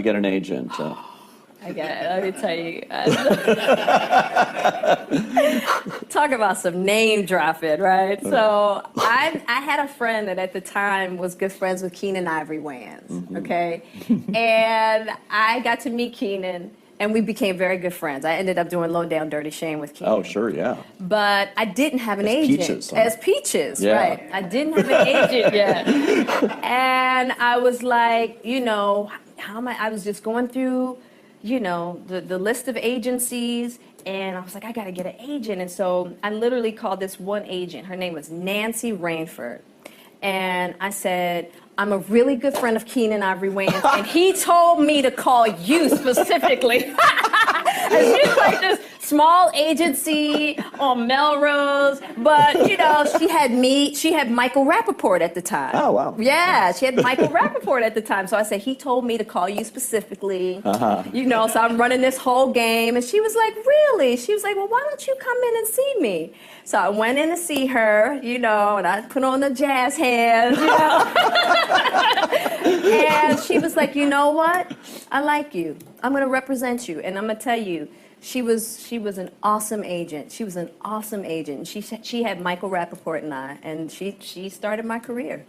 to get an agent? I get it. Let me tell you guys. Talk about some name dropping, right? So I had a friend that at the time was good friends with Keenen Ivory Wayans, okay? And I got to meet Keenen, and we became very good friends. I ended up doing Low Down Dirty Shame with Keenen. Oh, sure, yeah. But I didn't have an agent. Peaches, as Peaches, yeah. right. I didn't have an agent yet. And I was like, you know, how am I was just going through, you know, the list of agencies, and I was like, I gotta get an agent. And so I literally called this one agent. Her name was Nancy Rainford. And I said, I'm a really good friend of Keenen Ivory Wayans, and he told me to call you specifically. And she's like this small agency on Melrose, but you know, she had Michael Rappaport at the time. Oh, wow. Yeah, she had Michael Rappaport at the time. So I said, he told me to call you specifically. You know, so I'm running this whole game, and she was like, really? She was like, well, why don't you come in and see me? So I went in to see her, you know, and I put on the jazz hands, you know. And she was like, you know what? I like you. I'm going to represent you. And I'm going to tell you, she was an awesome agent. She was an awesome agent. She had Michael Rappaport and I, and she started my career.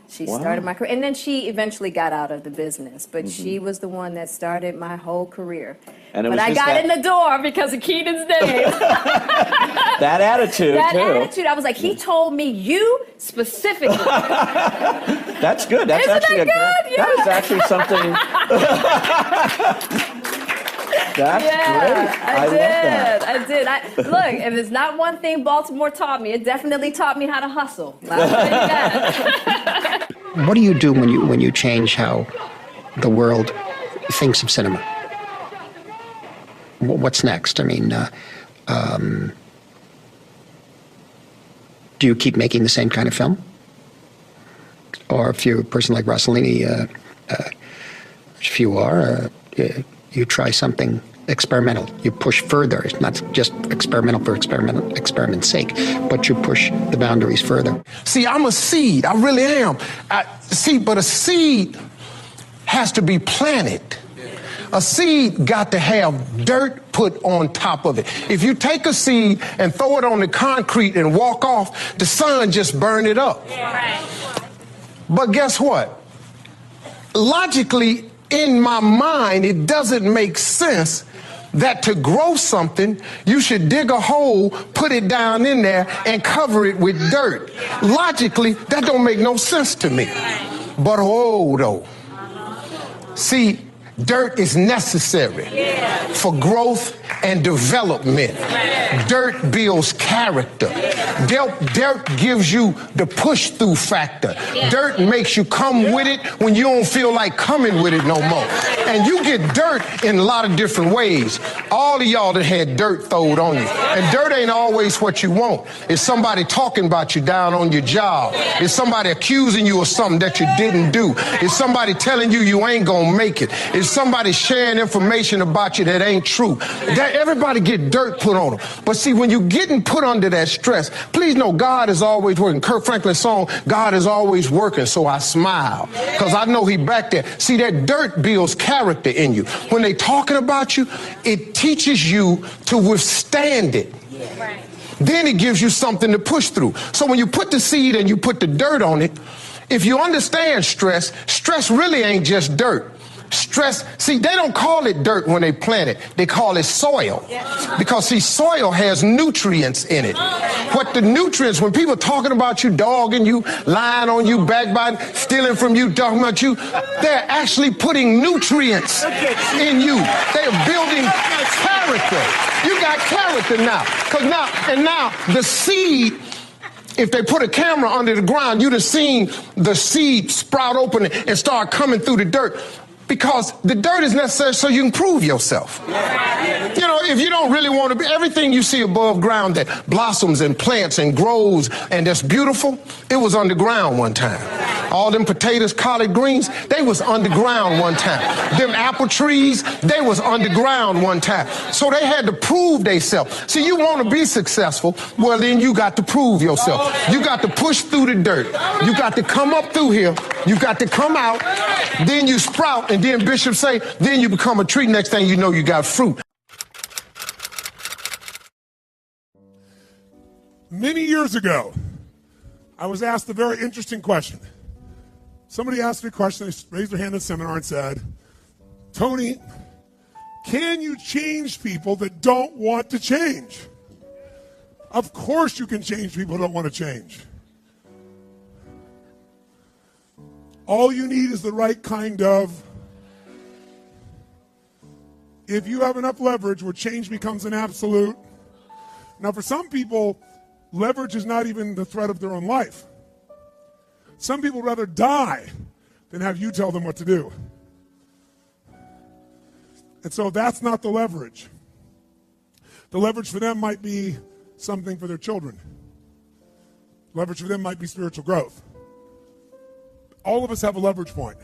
She started my career. And then she eventually got out of the business, but she was the one that started my whole career. And but I got in the door because of Keenen's name. That attitude, that too. attitude. I was like, he told me you specifically. That's good. That's Isn't actually that good? Yeah. That is actually something. That's great. I love that. I did. Look, if it's not one thing Baltimore taught me, it definitely taught me how to hustle. I'll tell you that. What do you do when you change how the world thinks of cinema? What's next? I mean, do you keep making the same kind of film? Or if you're a person like Rossellini, if you are, you try something experimental. You push further. It's not just experimental for experiment's sake, but you push the boundaries further. See, I'm a seed. I really am. But a seed has to be planted. A seed got to have dirt put on top of it. If you take a seed and throw it on the concrete and walk off, the sun just burn it up. Yeah. But guess what? Logically, in my mind, it doesn't make sense that to grow something, you should dig a hole, put it down in there, and cover it with dirt. Logically, that don't make no sense to me. But though. See, dirt is necessary for growth and development. Dirt builds character. Dirt gives you the push-through factor. Dirt makes you come with it when you don't feel like coming with it no more. And you get dirt in a lot of different ways. All of y'all that had dirt thrown on you. And dirt ain't always what you want. It's somebody talking about you down on your job. It's somebody accusing you of something that you didn't do. It's somebody telling you you ain't gonna make it. It's somebody sharing information about you that ain't true. Everybody get dirt put on them. But see, when you're getting put under that stress, please know God is always working. Kirk Franklin's song, God is always working, so I smile. Because I know he back there. See, that dirt builds character in you. When they talking about you, it teaches you to withstand it. Right. Then it gives you something to push through. So when you put the seed and you put the dirt on it, if you understand stress, stress really ain't just dirt. Stress, see, they don't call it dirt when they plant it. They call it soil. Because, see, soil has nutrients in it. What the nutrients, when people talking about you, dogging you, lying on you, backbiting, stealing from you, talking about you, they're actually putting nutrients in you. They're building character. You got character now. Because now the seed, if they put a camera under the ground, you'd have seen the seed sprout open and start coming through the dirt. Because the dirt is necessary so you can prove yourself. You know, if you don't really want to be, everything you see above ground that blossoms and plants and grows and that's beautiful, it was underground one time. All them potatoes, collard greens, they was underground one time. Them apple trees, they was underground one time. So they had to prove themselves. See, you want to be successful, well then you got to prove yourself. You got to push through the dirt. You got to come up through here. You got to come out, then you sprout, and And then Bishop say, then you become a tree. Next thing you know, you got fruit. Many years ago, I was asked a very interesting question. Somebody asked me a question, they raised their hand in the seminar and said, Tony, can you change people that don't want to change? Of course you can change people who don't want to change. All you need is the right kind of, if you have enough leverage where change becomes an absolute. Now for some people, leverage is not even the threat of their own life. Some people rather die than have you tell them what to do. And so that's not the leverage. The leverage for them might be something for their children. Leverage for them might be spiritual growth. All of us have a leverage point.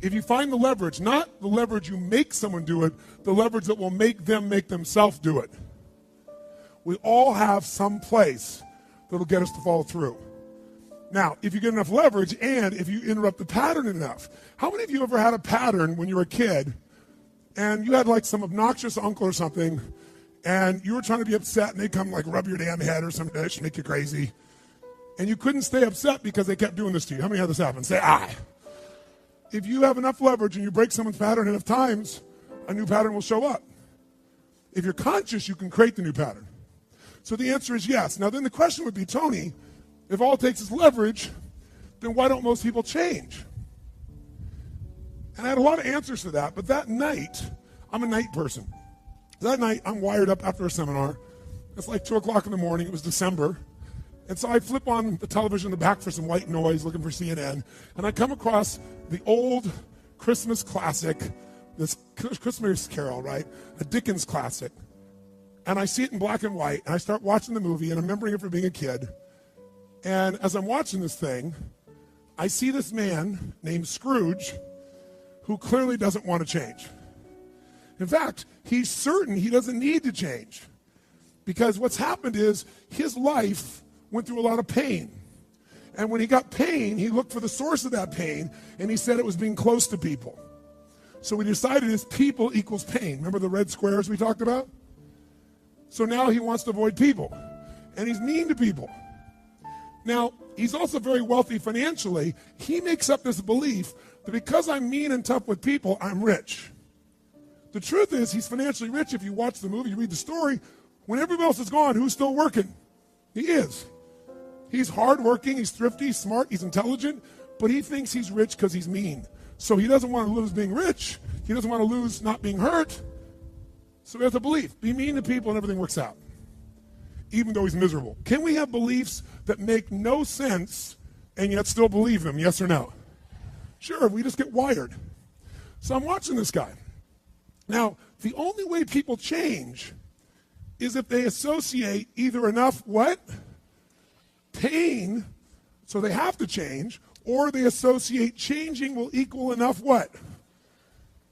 If you find the leverage, not the leverage you make someone do it, the leverage that will make them make themselves do it. We all have some place that'll get us to follow through. Now, if you get enough leverage and if you interrupt the pattern enough, how many of you ever had a pattern when you were a kid and you had like some obnoxious uncle or something and you were trying to be upset and they'd come like rub your damn head or some dish, make you crazy, and you couldn't stay upset because they kept doing this to you? How many had this happen? Say aye. If you have enough leverage and you break someone's pattern enough times, a new pattern will show up. If you're conscious, you can create the new pattern. So the answer is yes. Now then the question would be, Tony, if all it takes is leverage, then why don't most people change? And I had a lot of answers for that, but that night, I'm a night person. That night, I'm wired up after a seminar. It's like 2 o'clock in the morning, it was December. And so I flip on the television in the back for some white noise, looking for CNN, and I come across the old Christmas classic, this Christmas Carol, right? A Dickens classic. And I see it in black and white, and I start watching the movie, and I'm remembering it from being a kid. And as I'm watching this thing, I see this man named Scrooge who clearly doesn't want to change. In fact, he's certain he doesn't need to change because what's happened is his life went through a lot of pain. And when he got pain, he looked for the source of that pain, and he said it was being close to people. So we decided is people equals pain. Remember the red squares we talked about? So now he wants to avoid people, and he's mean to people. Now, he's also very wealthy financially. He makes up this belief that because I'm mean and tough with people, I'm rich. The truth is he's financially rich. If you watch the movie, you read the story, when everybody else is gone, who's still working? He is. He's hardworking, he's thrifty, he's smart, he's intelligent, but he thinks he's rich because he's mean. So he doesn't want to lose being rich. He doesn't want to lose not being hurt. So he has a belief. Be mean to people and everything works out, even though he's miserable. Can we have beliefs that make no sense and yet still believe them, yes or no? Sure, we just get wired. So I'm watching this guy. Now, the only way people change is if they associate either enough what? Pain, so they have to change, or they associate changing will equal enough what?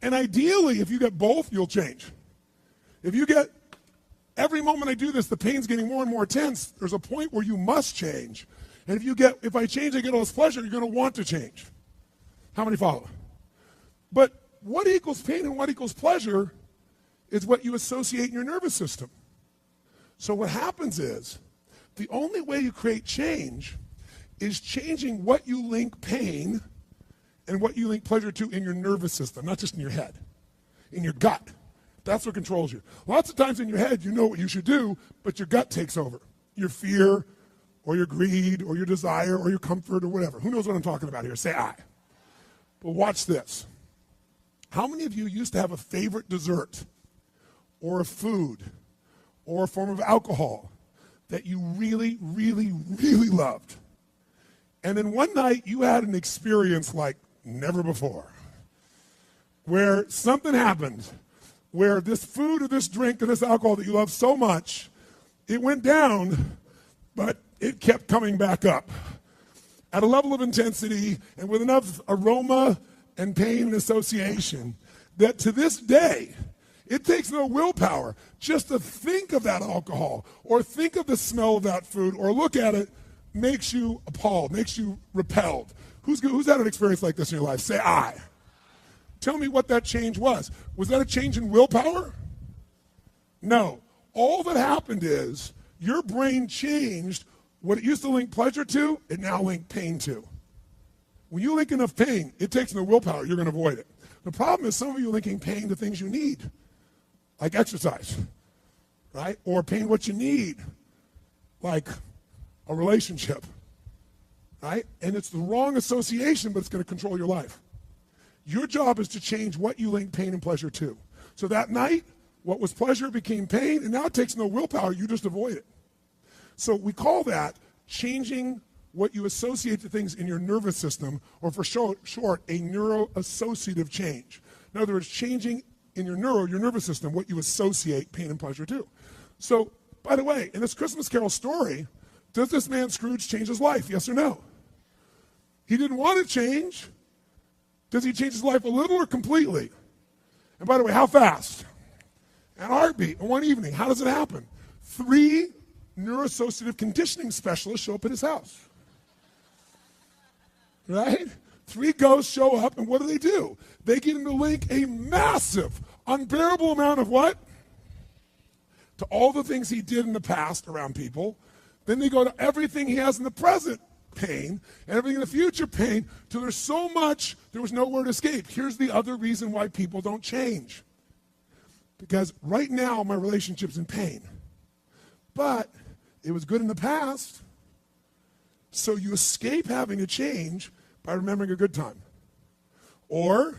And ideally, if you get both, you'll change. If you get, every moment I do this, the pain's getting more and more intense, there's a point where you must change. And if I change, I get all this pleasure, you're going to want to change. How many follow? But what equals pain and what equals pleasure is what you associate in your nervous system. So what happens is, the only way you create change is changing what you link pain and what you link pleasure to in your nervous system, not just in your head, in your gut. That's what controls you. Lots of times in your head, you know what you should do, but your gut takes over. Your fear, or your greed, or your desire, or your comfort, or whatever. Who knows what I'm talking about here? Say aye. But watch this. How many of you used to have a favorite dessert, or a food, or a form of alcohol that you really, really, really loved? And then one night you had an experience like never before, where something happened, where this food or this drink or this alcohol that you love so much, it went down, but it kept coming back up at a level of intensity and with enough aroma and pain and association that to this day, it takes no willpower just to think of that alcohol or think of the smell of that food or look at it makes you appalled, makes you repelled. Who's had an experience like this in your life? Say aye. Tell me what that change was. Was that a change in willpower? No. All that happened is your brain changed what it used to link pleasure to, it now linked pain to. When you link enough pain, it takes no willpower, you're going to avoid it. The problem is some of you are linking pain to things you need, like exercise, right? Or pain what you need, like a relationship, right? And it's the wrong association, but it's going to control your life. Your job is to change what you link pain and pleasure to. So that night, what was pleasure became pain, and now it takes no willpower, you just avoid it. So we call that changing what you associate to things in your nervous system, or for short, a neuroassociative change. In other words, changing in your nervous system, what you associate pain and pleasure to. So, by the way, in this Christmas Carol story, does this man Scrooge change his life? Yes or no? He didn't want to change. Does he change his life a little or completely? And by the way, how fast? At a heartbeat, in one evening. How does it happen? 3 neuroassociative conditioning specialists show up at his house. Right? 3 ghosts show up, and what do? They get him to link a massive, unbearable amount of what? To all the things he did in the past around people. Then they go to everything he has in the present, pain, and everything in the future, pain, till there's so much, there was nowhere to escape. Here's the other reason why people don't change. Because right now, my relationship's in pain. But it was good in the past. So you escape having to change by remembering a good time. Or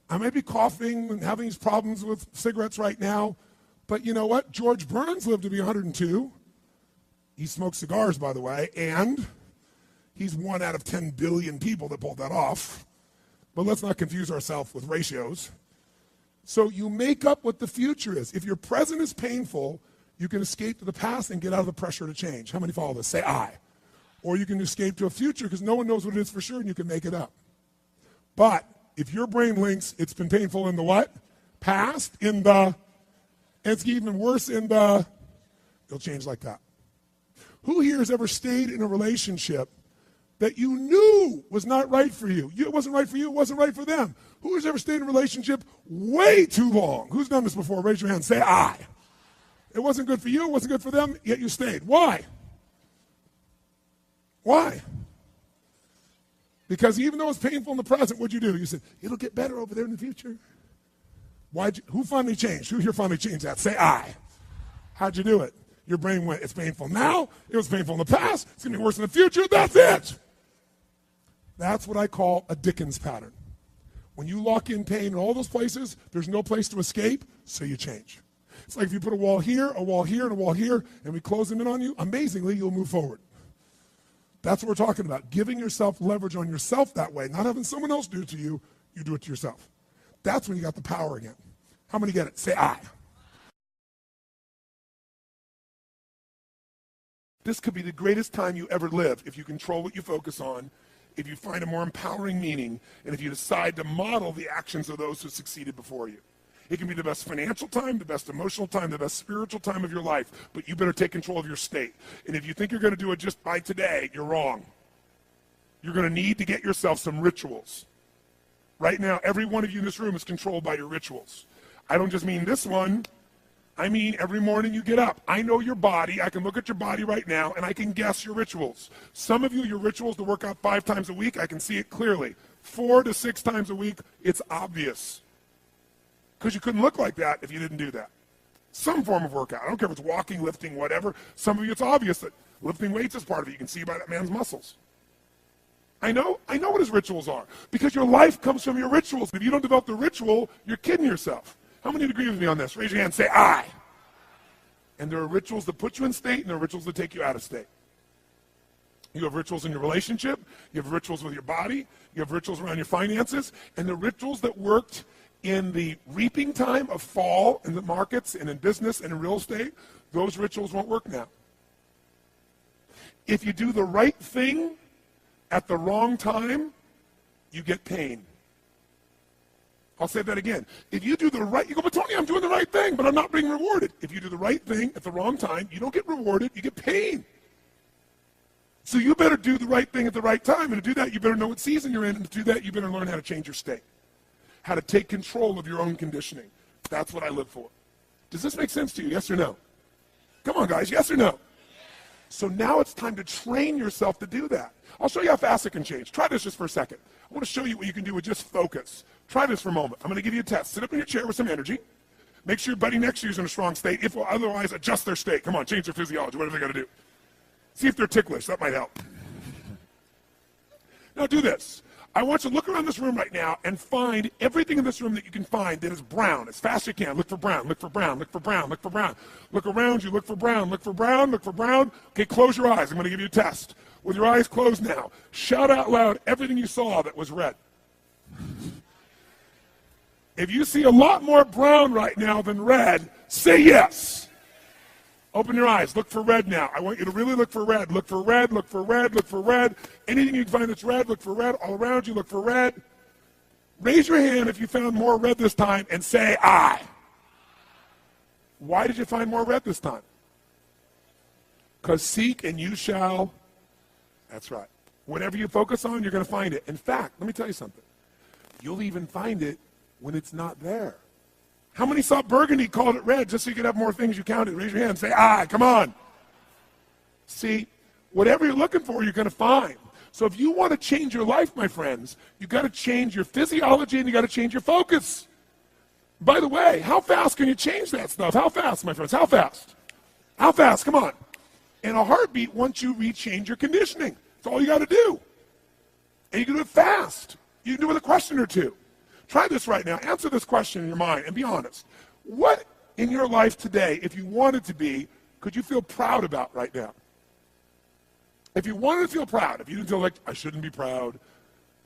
I might be coughing and having these problems with cigarettes right now, but you know what? George Burns lived to be 102. He smoked cigars, by the way, and he's 1 out of 10 billion people that pulled that off. But let's not confuse ourselves with ratios. So you make up what the future is. If your present is painful, you can escape to the past and get out of the pressure to change. How many follow this? Say I. Or you can escape to a future because no one knows what it is for sure and you can make it up. But if your brain links it's been painful in the what? Past, in the, and it's even worse in the, it'll change like that. Who here has ever stayed in a relationship that you knew was not right for you? It wasn't right for you, it wasn't right for them. Who has ever stayed in a relationship way too long? Who's done this before? Raise your hand, say I. It wasn't good for you, it wasn't good for them, yet you stayed. Why? Why? Because even though it's painful in the present, what'd you do? You said, it'll get better over there in the future. Who finally changed? Who here finally changed that? Say I. How'd you do it? Your brain went, it's painful now, it was painful in the past, it's going to be worse in the future, that's it. That's what I call a Dickens pattern. When you lock in pain in all those places, there's no place to escape, so you change. It's like if you put a wall here, and a wall here, and we close them in on you, amazingly, you'll move forward. That's what we're talking about. Giving yourself leverage on yourself that way, not having someone else do it to you, you do it to yourself. That's when you got the power again. How many get it? Say I. This could be the greatest time you ever live if you control what you focus on, if you find a more empowering meaning, and if you decide to model the actions of those who succeeded before you. It can be the best financial time, the best emotional time, the best spiritual time of your life, but you better take control of your state. And if you think you're going to do it just by today, you're wrong. You're going to need to get yourself some rituals. Right now, every one of you in this room is controlled by your rituals. I don't just mean this one. I mean every morning you get up. I know your body. I can look at your body right now, and I can guess your rituals. Some of you, your rituals to work out 5 times a week, I can see it clearly. 4 to 6 times a week, it's obvious. Because you couldn't look like that if you didn't do that. Some form of workout. I don't care if it's walking, lifting, whatever. Some of you, it's obvious that lifting weights is part of it. You can see by that man's muscles. I know what his rituals are. Because your life comes from your rituals. If you don't develop the ritual, you're kidding yourself. How many agree with me on this? Raise your hand, say I. And there are rituals that put you in state, and there are rituals that take you out of state. You have rituals in your relationship. You have rituals with your body. You have rituals around your finances. And the rituals that worked in the reaping time of fall in the markets and in business and in real estate, those rituals won't work now. If you do the right thing at the wrong time, you get pain. I'll say that again. If you do the right, you go, but Tony, I'm doing the right thing, but I'm not being rewarded. If you do the right thing at the wrong time, you don't get rewarded, you get pain. So you better do the right thing at the right time, and to do that, you better know what season you're in, and to do that, you better learn how to change your state. how to take control of your own conditioning. That's what I live for. Does this make sense to you? Yes or no? Come on, guys. Yes or no? So now it's time to train yourself to do that. I'll show you how fast it can change. Try this just for a second. I want to show you what you can do with just focus. Try this for a moment. I'm going to give you a test. Sit up in your chair with some energy. Make sure your buddy next to you is in a strong state. If otherwise, adjust their state. Come on, change their physiology, whatever they got to do. See if they're ticklish. That might help. Now do this. I want you to look around this room right now and find everything in this room that you can find that is brown as fast as you can. Look for brown, look for brown, look for brown, look for brown. Look around you, look for brown, look for brown, look for brown. Okay, close your eyes. I'm going to give you a test. With your eyes closed now, shout out loud everything you saw that was red. If you see a lot more brown right now than red, say yes. Open your eyes. Look for red now. I want you to really look for red. Look for red, look for red, look for red. Anything you can find that's red, look for red. All around you, look for red. Raise your hand if you found more red this time and say I. Why did you find more red this time? Because seek and you shall. That's right. Whatever you focus on, you're going to find it. In fact, let me tell you something. You'll even find it when it's not there. How many saw burgundy, called it red, just so you could have more things you counted? Raise your hand, say, come on. See, whatever you're looking for, you're going to find. So if you want to change your life, my friends, you've got to change your physiology and you've got to change your focus. By the way, how fast can you change that stuff? How fast, my friends? How fast? How fast? Come on. In a heartbeat, once you rechange your conditioning. That's all you got to do. And you can do it fast. You can do it with a question or two. Try this right now. Answer this question in your mind and be honest. What in your life today, if you wanted to be, could you feel proud about right now? If you wanted to feel proud, if you didn't feel like, I shouldn't be proud,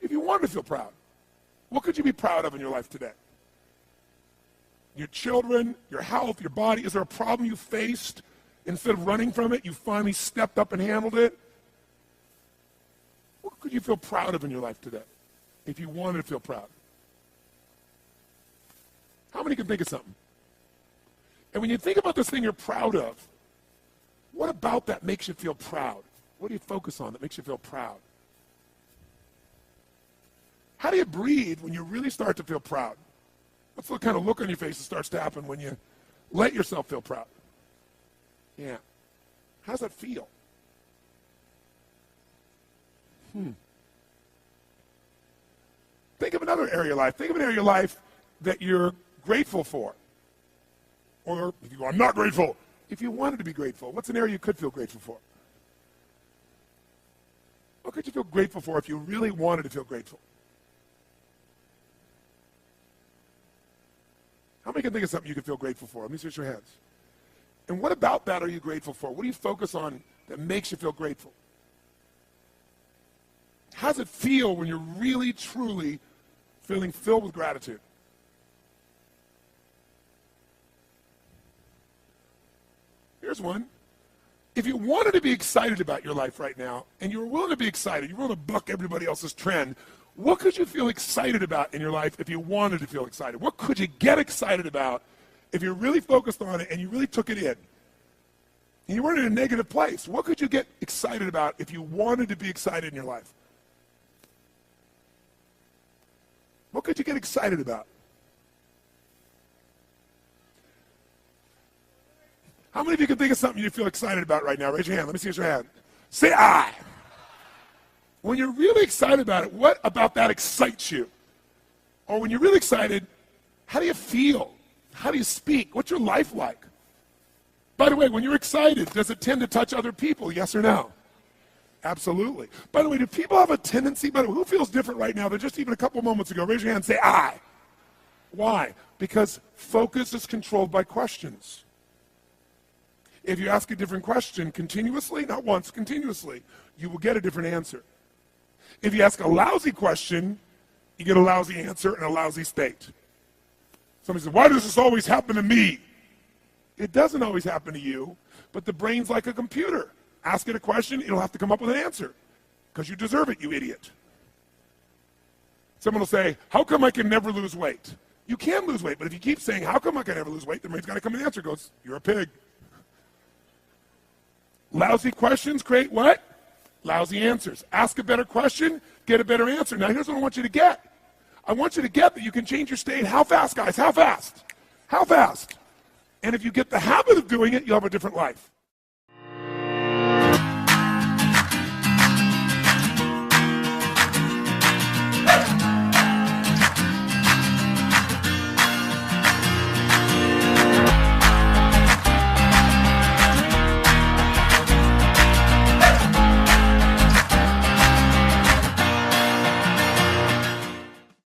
if you wanted to feel proud, what could you be proud of in your life today? Your children, your health, your body. Is there a problem you faced? Instead of running from it, you finally stepped up and handled it? What could you feel proud of in your life today if you wanted to feel proud? How many can think of something? And when you think about this thing you're proud of, what about that makes you feel proud? What do you focus on that makes you feel proud? How do you breathe when you really start to feel proud? What's the kind of look on your face that starts to happen when you let yourself feel proud? Yeah. How does that feel? Think of another area of your life. Think of an area of your life that you're grateful for. Or if you go, I'm not grateful. If you wanted to be grateful, what's an area you could feel grateful for? What could you feel grateful for if you really wanted to feel grateful? How many can think of something you could feel grateful for? Let me see your hands. And what about that are you grateful for? What do you focus on that makes you feel grateful? How does it feel when you're really, truly feeling filled with gratitude? Here's one. If you wanted to be excited about your life right now, and you were willing to be excited, you're willing to buck everybody else's trend, what could you feel excited about in your life if you wanted to feel excited? What could you get excited about if you really focused on it and you really took it in? And you weren't in a negative place. What could you get excited about if you wanted to be excited in your life? What could you get excited about? How many of you can think of something you feel excited about right now? Raise your hand. Let me see your hand. Say I. When you're really excited about it, what about that excites you? Or when you're really excited, how do you feel? How do you speak? What's your life like? By the way, when you're excited, does it tend to touch other people? Yes or no? Absolutely. By the way, do people have a tendency, by the way, who feels different right now than just even a couple moments ago? Raise your hand and say I. Why? Because focus is controlled by questions. If you ask a different question continuously, not once, continuously, you will get a different answer. If you ask a lousy question, you get a lousy answer and a lousy state. Somebody says, why does this always happen to me? It doesn't always happen to you, but the brain's like a computer. Ask it a question, it'll have to come up with an answer because you deserve it, you idiot. Someone will say, how come I can never lose weight? You can lose weight, but if you keep saying, how come I can never lose weight, the brain's got to come with an answer. It goes, you're a pig. Lousy questions create what? Lousy answers. Ask a better question, get a better answer. Now here's what I want you to get. I want you to get that you can change your state. How fast, guys? How fast? How fast? And if you get the habit of doing it, you'll have a different life.